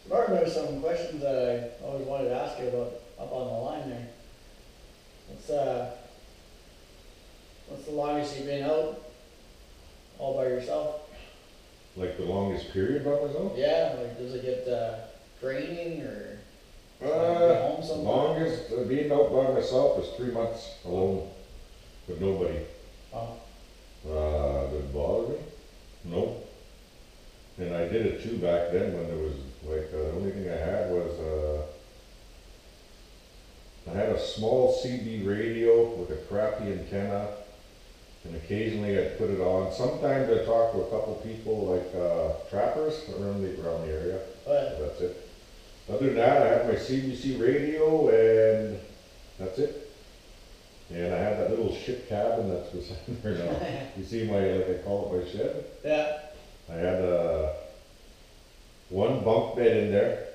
Martin, there's some questions that I always wanted to ask you about up on the line there. What's uh, what's the longest you've been out all by yourself? Like the longest period by myself? Yeah, like does it get draining or get Uh, home sometime? Longest being out by myself is 3 months alone with nobody. Oh, Did it bother me? No. And I did it too back then when there was like the only thing I had was I had a small CB radio with a crappy antenna, and occasionally I'd put it on. Sometimes I talk to a couple people like trappers around the area. but That's it. Other than that, I have my CBC radio and that's it. And I have that little ship cabin that's beside there now. You see my, like I call it my shed? yeah, I had one bunk bed in there,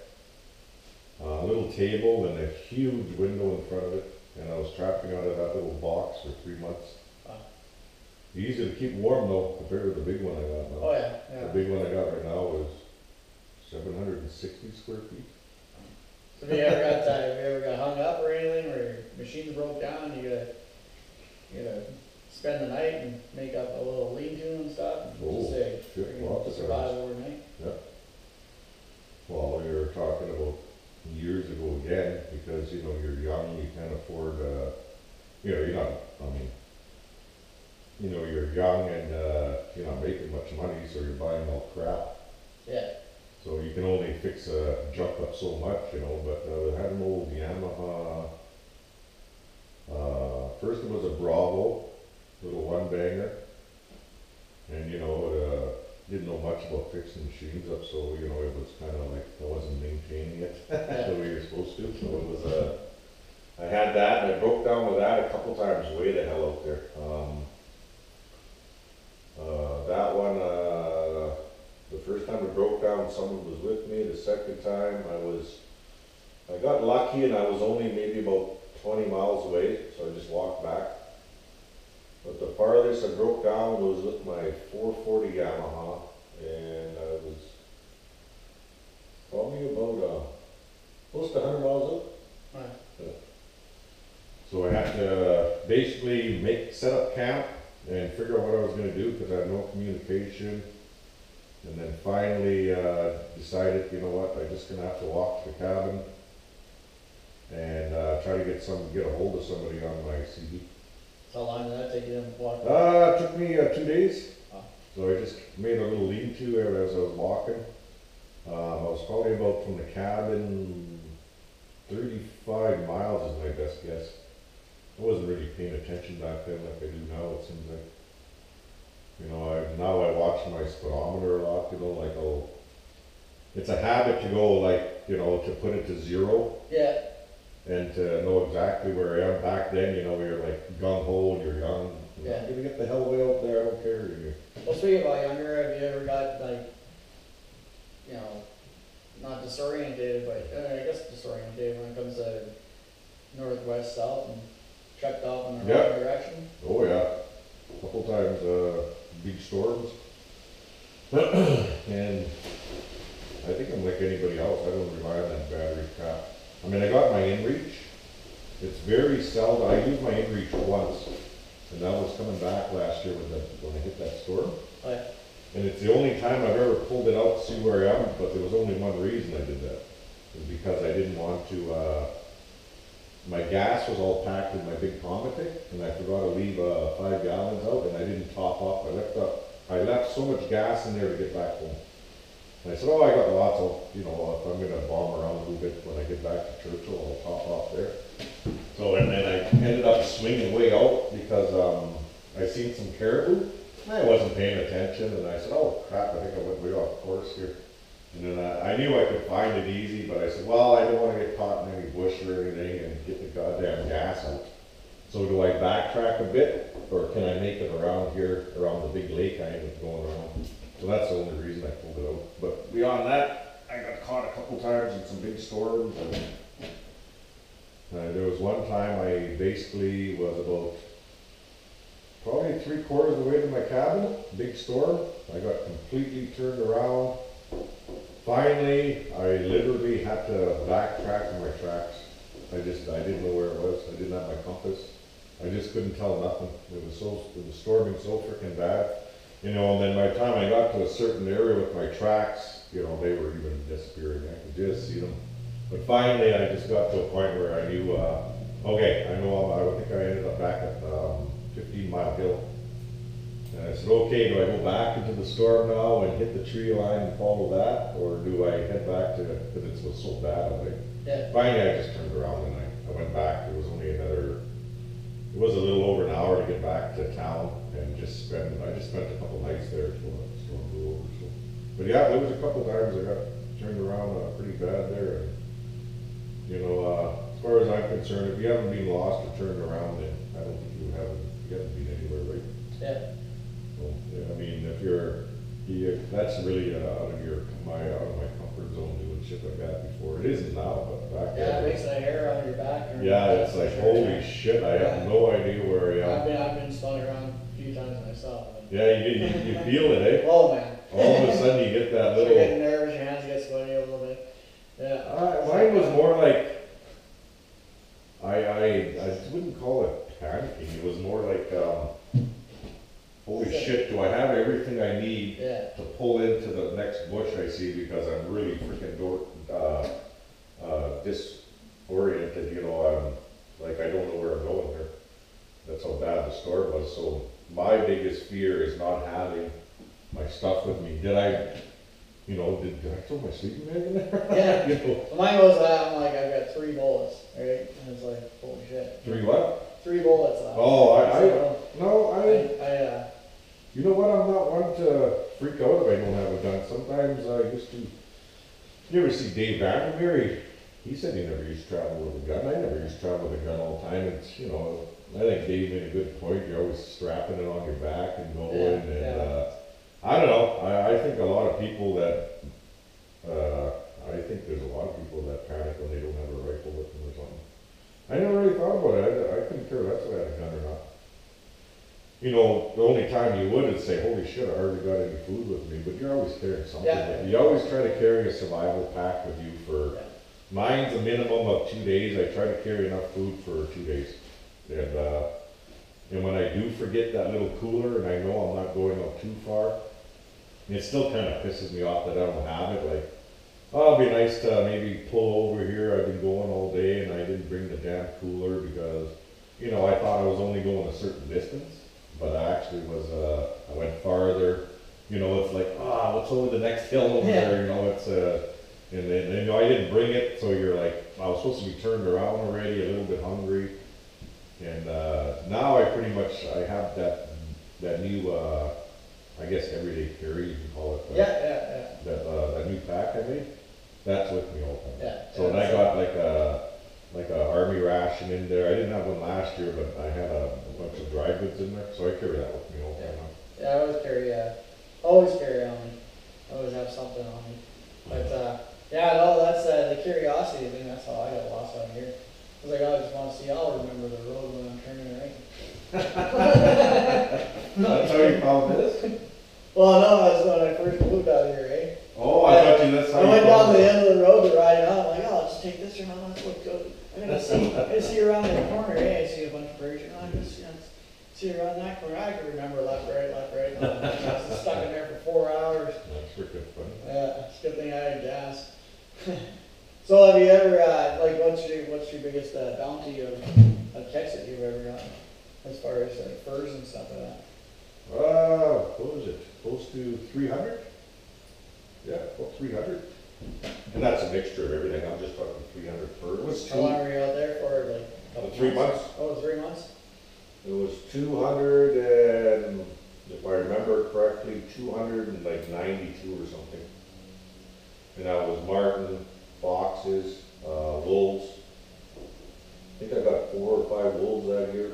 a little table and a huge window in front of it. And I was trapping out of that little box for 3 months. wow. Easy to keep warm though, compared to the big one I got now. Oh yeah, The yeah. big one I got right now is 760 square feet. So have you ever got hung up or anything, or your machines broke down? You gotta spend the night and make up a little lean-to and stuff. And Oh, just say shit, you lots can of survive times. overnight. Yeah. Well, we were talking about years ago again, because, you know, you're young, you can't afford, you know, you're not, I mean, you know, you're young and, you're not making much money, so you're buying all crap. Yeah, So you can only fix a jump up so much, you know, but, I had an old Yamaha, first it was a Bravo, little one banger. And, you know, didn't know much about fixing machines up, so, you know, it was kind of like I wasn't maintaining it the way you're supposed to. So it was, I had that and I broke down with that a couple times way the hell out there. That one, the first time it broke down, someone was with me. The second time I got lucky and I was only maybe about 20 miles away, so I just walked back. But the farthest I broke down was with my 440 Yamaha, and I was probably about close to 100 miles up. right. So I had to basically set up camp and figure out what I was going to do because I had no communication. And then finally decided, you know what, I'm just going to have to walk to the cabin and try to get a hold of somebody on my CD. How long did that take you to walk? It took me 2 days. Oh. So I just made a little lean-to as I was walking. I was probably about from the cabin 35 miles is my best guess. I wasn't really paying attention back then like I do now, it seems like. You know, now I watch my speedometer a lot, you know, like it's a habit to go like, you know, to put it to 0. Yeah, And to know exactly where I am. Back then, you know, you're like gung-ho and you're young. Yeah. I'm gonna get the hell way out there, I don't care. And well, speaking about younger, have you ever got like, you know, not disoriented, but I guess disoriented when it comes to northwest, south, and checked off in the Yeah. wrong direction? Oh yeah, a couple times, big storms. And I think I'm like anybody else, I don't rely on that battery crap. I mean, I got my inReach. It's very seldom, I used my inReach once, and that was coming back last year when I hit that storm. Oh, yeah. And it's the only time I've ever pulled it out to see where I am, but there was only one reason I did that. It was because I didn't want to, my gas was all packed in my big Comatic, and I forgot to leave 5 gallons out, and I didn't top up. I left so much gas in there to get back home. And I said, oh, I got lots of, you know, if I'm gonna bomb around a little bit when I get back to Churchill, I'll top off there. So, and then I ended up swinging way out because I seen some caribou. I wasn't paying attention, and I said, oh crap, I think I went way off course here. And then I knew I could find it easy, but I said, well, I don't want to get caught in any bush or anything and get the goddamn gas out. So do I backtrack a bit, or can I make it around here, around the big lake I ended up going around? So that's the only reason I pulled it out. But beyond that, I got caught a couple times in some big storms. And there was one time I basically was about probably 3/4 of the way to my cabin, big storm. I got completely turned around, finally, I literally had to backtrack on my tracks. I didn't know where it was. I didn't have my compass. I just couldn't tell nothing. It was storming so freaking bad. You know, and then by the time I got to a certain area with my tracks, you know, they were even disappearing. I could just see them. But finally, I just got to a point where I knew, okay, I think I ended up back at 15 Mile Hill. And I said, okay, do I go back into the storm now and hit the tree line and follow that? Or do I head back to, because it was so bad, Yeah. finally I just turned around and I went back. It was only it was a little over an hour to get back to town and I just spent a couple nights there till the storm blew over. So. But yeah, there was a couple times I got turned around pretty bad there. And, you know, as far as I'm concerned, if you haven't been lost or turned around, then I don't think you haven't been anywhere, right? Yeah. Well, yeah, I mean, that's really out of my comfort zone doing shit like that before. It isn't now, but back Yeah, then. it makes the hair on your back. Yeah, it's like, holy shit, I have no idea where I am. I've been spun around a few times myself. Yeah, you feel it, eh? Oh man. All of a sudden you get that You're little. getting nervous, your hands get sweaty a little bit. Yeah. Mine was more like, I wouldn't call it panicking. It was more like, holy shit, do I have everything I need Yeah. to pull into the next bush I see because I'm really freaking disoriented, you know, like I don't know where I'm going here. That's how bad the storm was. So my biggest fear is not having my stuff with me. Did I throw my sleeping bag in there? Yeah. You know, Mine was that, I'm like, I've got 3 bullets, right? And it's like, holy shit. 3 what? 3 bullets left. Oh, So, you know what, I'm not one to freak out if I don't have a gun. Sometimes I used to, you ever see Dave Vandermeer? He said he never used to travel with a gun. I never used to travel with a gun all the time. It's, you know, I think Dave made a good point. You're always strapping it on your back and going, I don't know. I think a lot of people that, I think there's a lot of people that panic when they don't have a rifle with them or something. I never really thought about it. I couldn't care less if I had a gun or not. You know, the only time you would is say, holy shit, I hardly got any food with me, but you're always carrying something. Yeah. You always try to carry a survival pack with you for, mine's a minimum of 2 days. I try to carry enough food for 2 days. And when I do forget that little cooler and I know I'm not going up too far, it still kind of pisses me off that I don't have it. Like, oh, it'd be nice to maybe pull over here. I've been going all day and I didn't bring the damn cooler because, you know, I thought I was only going a certain distance. But I actually was, I went farther, you know, it's like, what's over the next hill over there, you know, it's, and then, you know, I didn't bring it, so you're like, I was supposed to be turned around already, a little bit hungry. And, now I pretty much, I have that new, I guess everyday carry, you can call it. That new pack I made, that's with me all the time. Yeah. So then I got like a army ration in there. I didn't have one last year, but I had a bunch of dry goods in there, so I carry that with me all the time. Yeah, I always carry on me. I always have something on me. But, that's the curiosity thing, that's how I got lost out here. I was like, I just want to see, I'll remember the road when I'm turning right. That's how you found this? Well, no, that's when I first moved out here, eh? Oh, I thought that's how I you went down found the it. end of the road to ride out. I'm like, oh, let's take this around. Let's look good. I see around that corner. Hey, I see a bunch of birds. Oh, I see around that corner. I can remember left, right. Oh, I was stuck in there for 4 hours. That's freaking funny. Yeah, it's a good thing I had gas. So, have you ever what's your biggest bounty of catch that you've ever gotten, as far as furs and stuff like that? What was it? Close to 300? Yeah, about 300. And that's a mixture of everything. I'm just talking 300 furs. It was How long were you out there for? Like a couple 3 months. Oh, 3 months? It was 200 and, if I remember correctly, 292 or something. And that was marten, foxes, wolves. I think I got 4 or 5 wolves that year.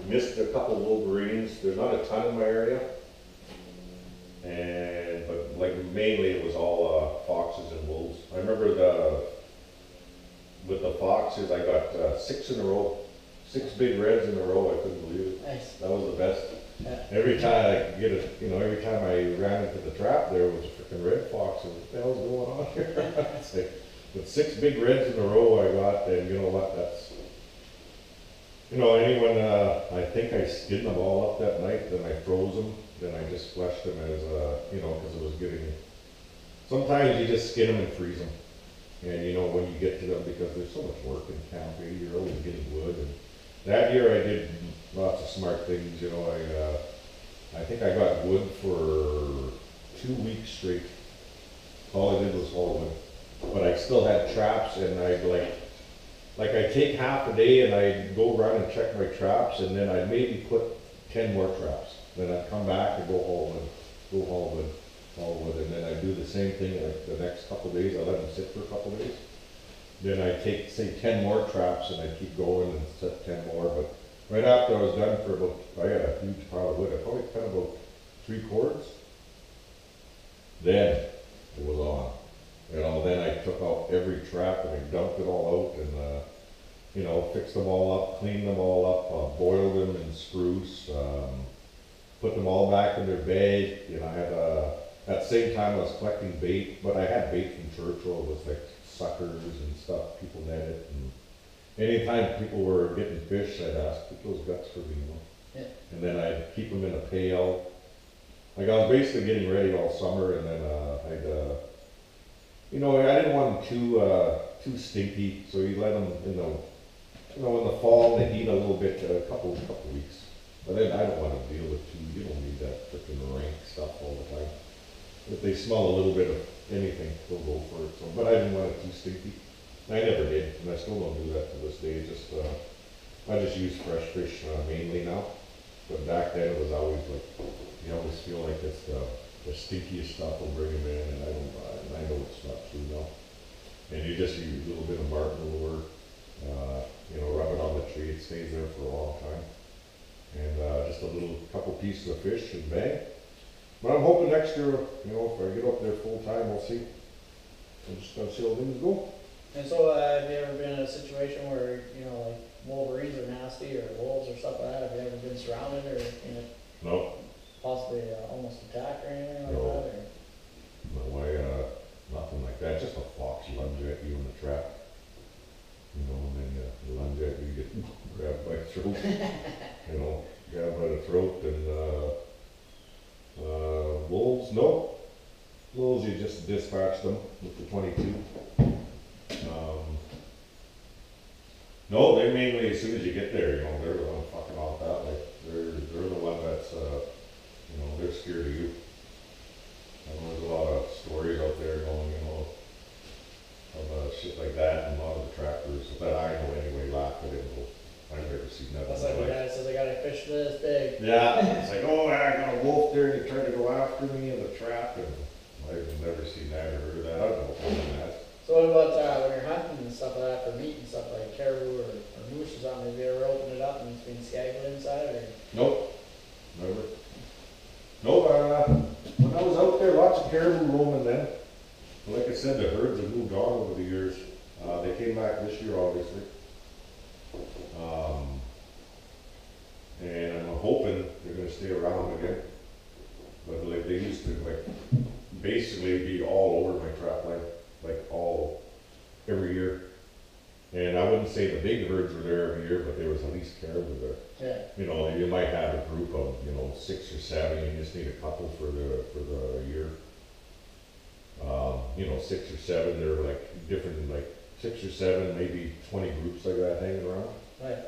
Missed a couple wolverines. There's not a ton in my area. But like mainly it was all foxes and wolves. I remember with the foxes, I got 6 in a row, 6 big reds in a row. I couldn't believe it. Nice. That was the best. Yeah. Every time I get it, every time I ran into the trap, there was a freaking red fox, and what the hell's going on here? It's like, with 6 big reds in a row I got, and you know what, anyone, I think I skinned them all up that night, then I froze them, then I just flushed them as, because it was getting, sometimes you just skin them and freeze them. And when you get to them, because there's so much work in camping, you're always getting wood. And that year I did lots of smart things, I think I got wood for 2 weeks straight. All I did was haul wood. But I still had traps, and I'd I'd take half a day and I'd go run and check my traps, and then I'd maybe put 10 more traps. Then I'd come back and go haul wood, and then I'd do the same thing like the next couple of days. I let them sit for a couple of days. Then I'd take, say, 10 more traps, and I'd keep going and set 10 more. But right after I was done for about, I had a huge pile of wood. I probably cut about 3 cords. Then it was on. Then I took out every trap and I dumped it all out and, fixed them all up, cleaned them all up, boiled them in spruce, put them all back in their bag. I had at the same time I was collecting bait, but I had bait from Churchill. It was like suckers and stuff, people netted. And anytime people were getting fish, I'd ask, put those guts for me, Yeah. And then I'd keep them in a pail. I was basically getting ready all summer, and then I didn't want them too stinky, so you let them, in the fall, they heat a little bit, a couple weeks. But then I don't want to deal with you don't need that frickin' rank stuff all the time. If they smell a little bit of anything, they'll go for it. So, but I didn't want it too stinky. I never did, and I still don't do that to this day. I just use fresh fish mainly now. But back then it was always like, you always feel like it's the stinkiest stuff will bring them in, and I know it's not true now. And you just use a little bit of Martin lure, rub it on the tree, it stays there for a long time. And just a couple pieces of fish and bang. But I'm hoping next year, if I get up there full time, we'll see. I'm just gonna see how things go. And so, have you ever been in a situation where, wolverines are nasty, or wolves or stuff like that? Have you ever been surrounded, or, No, possibly almost attacked or anything like No. that? Or? no, nothing like that. Just a fox lunge at you in the trap. And then you lunge at you, get grabbed by the throat. Grabbed by the throat, and wolves, no. Wolves, you just dispatch them with the 22. No, they mainly, as soon as you get there, they're the one fucking off that way. They're the one that's, they're scared of you. There's a lot of stories out there going, of shit like that, and a lot of the trappers that I know anyway laugh at it. I've never seen that. That's like the guy says, I got a fish this big. Yeah, it's like, oh, I got a wolf there, and he tried to go after me in the trap, and I've never seen that or heard of that. I don't know what that. So what about when you're hunting and stuff like that for meat and stuff like caribou or moose or something? Have you ever opened it up and it's been scaggled inside? Or? Nope, never. Nope, when I was out there, lots of caribou roaming then. Like I said, the herds have moved on over the years. They came back this year, obviously. And I'm hoping they're gonna stay around again. But like they used to, basically be all over my trap line, every year. And I wouldn't say the big herds were there every year, but there was at least caribou there. Yeah. You might have a group of, 6 or 7, and you just need a couple for the year. 6 or 7, they're different, 6 or 7, maybe 20 groups like that hanging around. Right.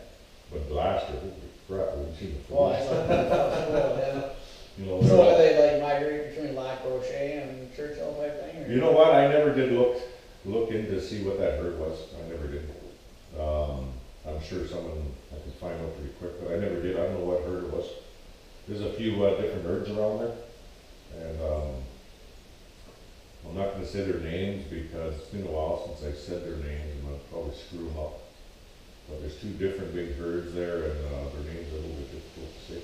But last year, holy crap, we've seen the Well, fools. So are they migrate between Lac Roche and Churchill type thing? Or? You know what? I never did look in to see what that herd was. I never did. I'm sure someone I could find out pretty quick, but I never did. I don't know what herd it was. There's a few different herds around there, and I'm not going to say their names because it's been a while since I said their names, and I'll probably screw them up. But there's 2 different big herds there, and their names are a little bit difficult to say.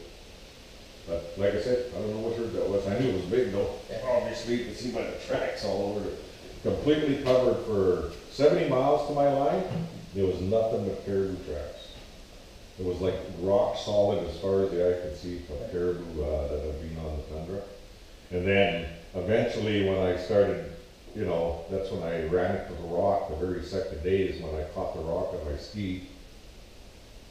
But like I said, I don't know what herd that was. I knew it was big though. Yeah. Obviously, you can see by the tracks all over it. Completely covered for 70 miles to my line. There was nothing but caribou tracks. It was like rock solid as far as the eye could see of caribou that had been on the tundra. And then eventually when I started, you know, that's when I ran it to the rock. The very second day is when I caught the rock on my ski.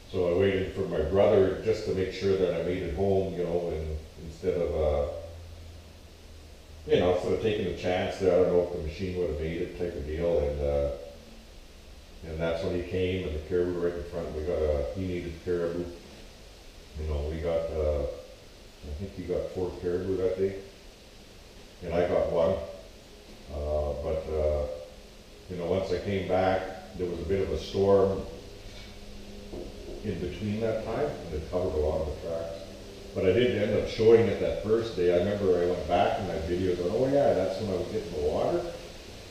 So I waited for my brother just to make sure that I made it home, you know, and instead of, you know, instead of taking a chance there, I don't know if the machine would have made it type of deal. And that's when he came, and the caribou right in front. We got he needed caribou. You know, we got, I think he got 4 caribou that day, and I got 1. You know, once I came back, there was a bit of a storm in between that time, and it covered a lot of the tracks. But I did end up showing it that first day. I remember I went back in that video going, oh yeah, that's when I was getting the water.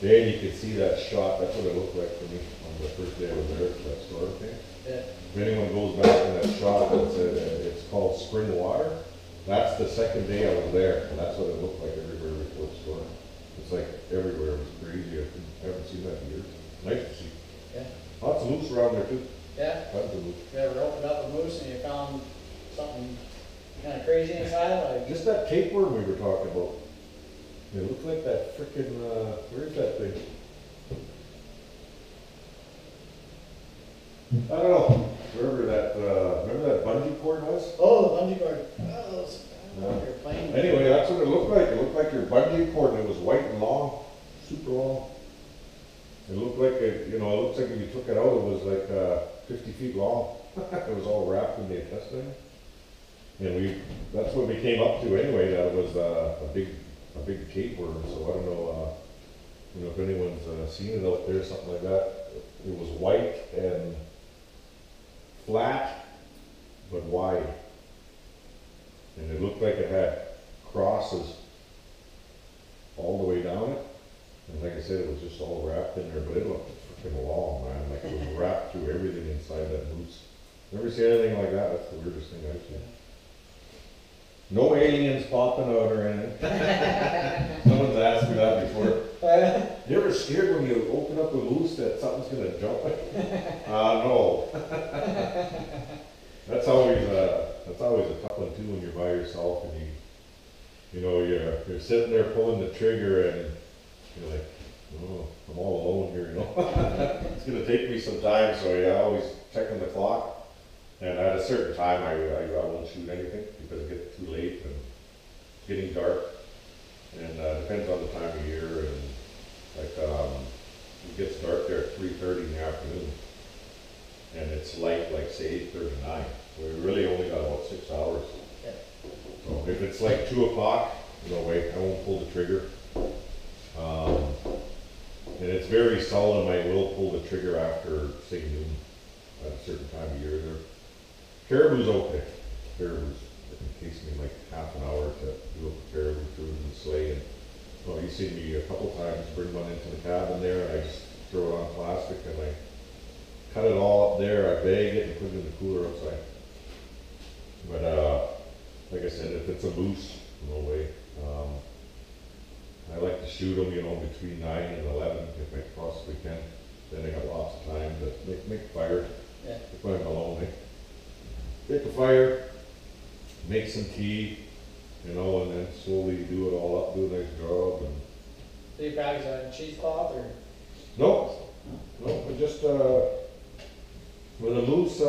Then you could see that shot. That's what it looked like for me on the first day I was there, that storm thing. Yeah. If anyone goes back in that shot, it's called Spring Water. That's the second day I was there, and that's what it looked like everywhere before the storm. It's like everywhere. It was crazy. I haven't seen that in years. Nice to see. Yeah. Lots of moose around there too. Yeah. Tons of moose. You ever opened up a moose and you found something kind of crazy inside? Like, Just that tapeworm we were talking about. It looked like that frickin', where's that thing? I don't know, wherever that, remember that bungee cord was? oh, the bungee cord. Oh, those, I don't know Yeah. if you're playing. Anyway, that's what it looked like. It looked like your bungee cord, and it was white and long, super long. It looked like it, you know, it looks like if you took it out, it was like 50 feet long. It was all wrapped in the intestine. And that's what we came up to anyway, that it was a big tapeworm, so I don't know, you know, if anyone's seen it out there, something like that. It was white and flat, but wide. And it looked like it had crosses all the way down it. And like I said, it was just all wrapped in there, but it looked freaking long, man. Like it was wrapped through everything inside that moose. Never seen anything like that. That's the weirdest thing I've seen. No aliens popping out or anything. Someone's asked me that before. You ever scared when you open up a moose that something's gonna jump? No. That's always a tough one too when you're by yourself and you know, you're sitting there pulling the trigger and you're like, oh, I'm all alone here, you know. It's gonna take me some time, so yeah, I always checking the clock. And at a certain time, I won't shoot anything because it gets too late and it's getting dark. And depends on the time of year. And like it gets dark there at 3:30 in the afternoon, and it's light like say 8:39. So we really only got about 6 hours. Yeah. So if it's like 2 o'clock, no way, I won't pull the trigger. And it's very seldom I will pull the trigger after say noon at a certain time of year. Caribou's okay. Caribou's, it takes me like half an hour to do up a caribou food and sleigh. And well, you see me a couple times bring one into the cabin there, and I just throw it on plastic and I cut it all up there. I bag it and put it in the cooler outside. But like I said, if it's a moose, no way. I like to shoot them, you know, between 9 and 11 if I possibly can. Then I got lots of time to make fire. Yeah. If I'm alone, make a fire, make some tea, you know, and then slowly do it all up, do a nice job. And Do you practice on cheesecloth or? nope, I just with a moose.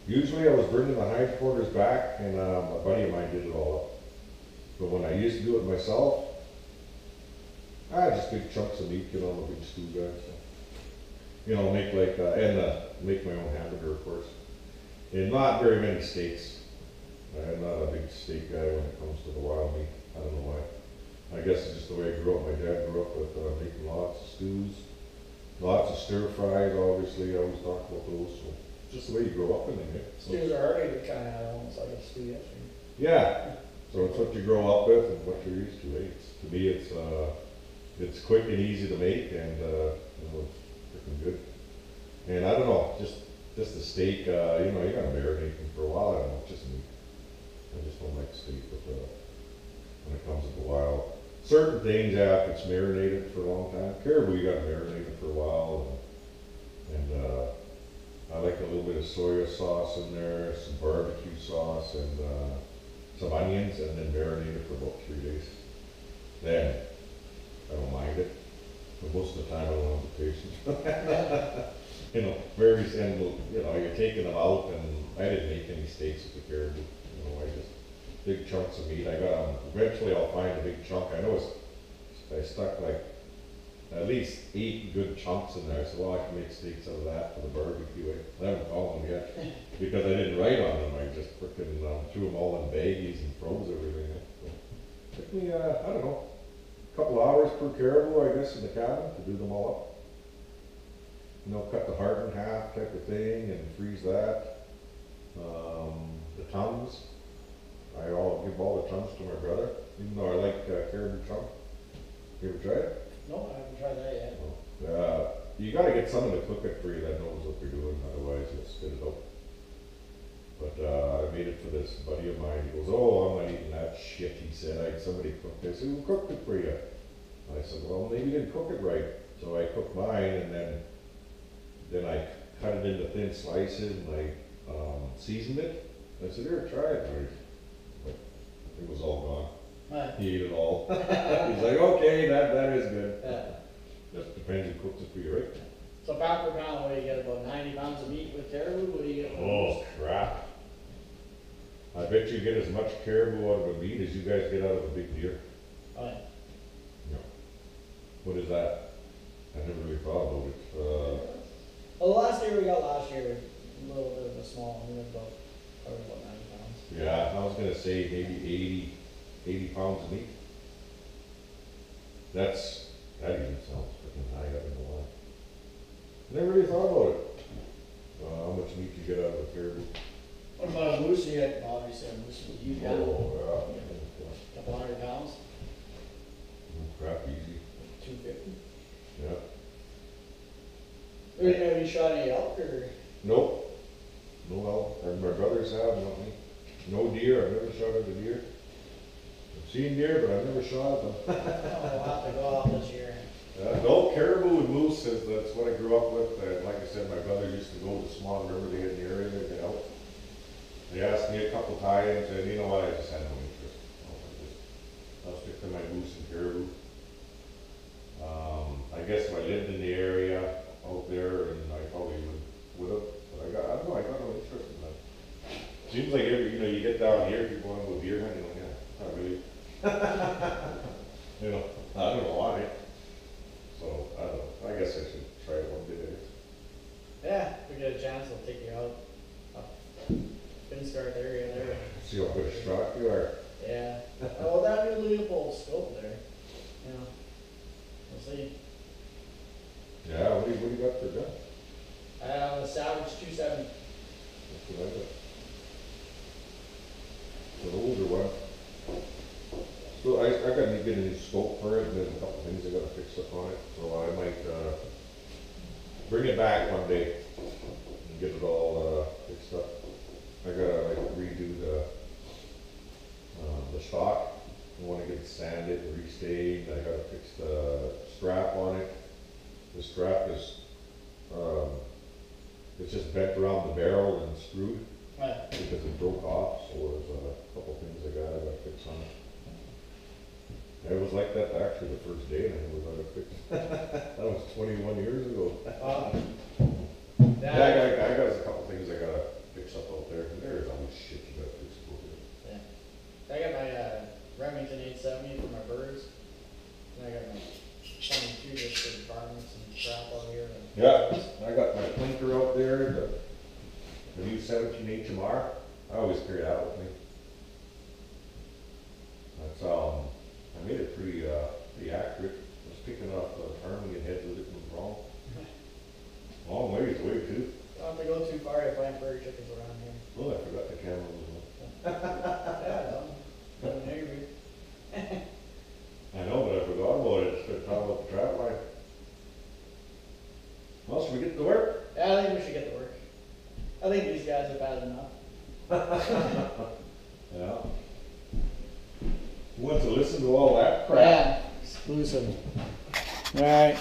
Usually I was bringing the hindquarters back, and a buddy of mine did it all up. But when I used to do it myself, just big chunks of meat, you know, a big stew guy. So. You know, make like make my own hamburger, of course. And not very many steaks. I'm not a big steak guy when it comes to the wild meat. I don't know why. I guess it's just the way I grew up. My dad grew up with making lots of stews, lots of stir fries. Obviously, I always talk about those. So just the way you grow up in them. Stews are already kind of almost like a stew. Yeah. So it's what you grow up with and what you're used to. To me, it's quick and easy to make, and you know, it's freaking good. And I don't know, just the steak. You know, you gotta marinate them for a while. I don't know, just meat. I just don't like steak when it comes to the wild. Certain things, yeah, if it's marinated for a long time. Caribou, you gotta marinate it for a while, and I like a little bit of soy sauce in there, some barbecue sauce, and some onions, and then marinate it for about 3 days. Then, I don't mind it, but most of the time I don't have the patience. You know, very simple, you know, you're taking them out, and I didn't make any steaks with the caribou. You know, I just, big chunks of meat, I got them, eventually I'll find a big chunk, I know I stuck like at least 8 good chunks in there. I said, well, I can make steaks out of that for the barbecue. I haven't found them yet because I didn't write on them. I just freaking threw them all in baggies and froze everything. So, took me, I don't know, a couple hours per caribou, I guess, in the cabin to do them all up. You know, cut the heart in half type of thing and freeze that. The tongues, I'll give all the tongues to my brother, even though I like caribou tongue. You ever tried it? No, I haven't tried that yet. You gotta get someone to cook it for you that knows what they're doing, otherwise you'll spit it out. But I made it for this buddy of mine. He goes, oh, I'm not eating that shit, he said. I had somebody cook this. Who cooked it for you? I said, well, maybe you didn't cook it right. So I cooked mine, and then I cut it into thin slices, and I seasoned it. I said, here, try it. But it was all gone. He ate it all. He's like, okay, that is good. Yeah. Just depends who cooks it for you, right? So pound per pound, what do you get, about 90 pounds of meat with caribou? What do you get? Oh, crap. I bet you get as much caribou out of a meat as you guys get out of a big deer. Oh, yeah. No. What is that? I never really thought about it. Well, the last deer we got last year, a little bit of a small one, probably about 90 pounds. Yeah, I was gonna say maybe 80 pounds of meat. That even sounds freaking high, I don't know why. Never really thought about it. How much meat you get out of a caribou? What about a moose? You get, obviously, a moose, you got Oh, a couple 100 pounds, crap, easy. 250. Yeah. Have you shot any elk or? Nope. No elk. And my brothers have, not me. No deer. I've never shot at a deer. I've seen deer, but I've never shot at them. Oh, we'll have to go out this year. No, caribou and moose, that's what I grew up with. Like I said, my brother used to go to Swan River to get in the area to get out. They asked me a couple times, and you know what, I just had no interest. I'll stick to my moose and caribou. I guess if I lived in the area out there, and I probably would have, but I got no interest in that. Seems like you get down here, people want to go deer hunting, yeah, not really. You know, I don't know why. So, I don't know, I guess I should try it one day. Yeah, if we get a chance, we'll take you out. Up Finscard area there. See how good a shot you are. Yeah. Oh, that new Leopold scope there. You know, we'll see. Yeah, what do you got for that? A Savage 270. That's what I got. It's an older one. So I gotta get a new scope for it, and there's a couple things I gotta fix up on it, so I might, bring it back one day and get it all, fixed up. I gotta like redo the stock. I wanna get it sanded and restained. I gotta fix the strap on it. The strap is, it's just bent around the barrel and screwed because it broke off, so there's a couple things I gotta fix on it. It was like that actually the first day, and I never got it fixed. That was 21 years ago. Yeah, I got a couple things I gotta fix up out there. There's always shit you gotta fix over there. Yeah. I got my Remington 870 for my birds. And I got my 22 just for the varmints and crap out here. Yeah, I got my plinker out there, the new 17 HMR. I always carry that with me. That's I made it pretty accurate. I was picking up Army heads with it and it was wrong. Long ways away too. Don't have to go too far to plant prairie chickens around here. Oh, I forgot the camera was Yeah, no. Nothing angry. on. I know, but I forgot about it. Started talking about the trap line. Well, should we get to work? Yeah, I think we should get to work. I think these guys have had enough. Yeah. Who wants to listen to all that crap? Yeah, exclusive. All right.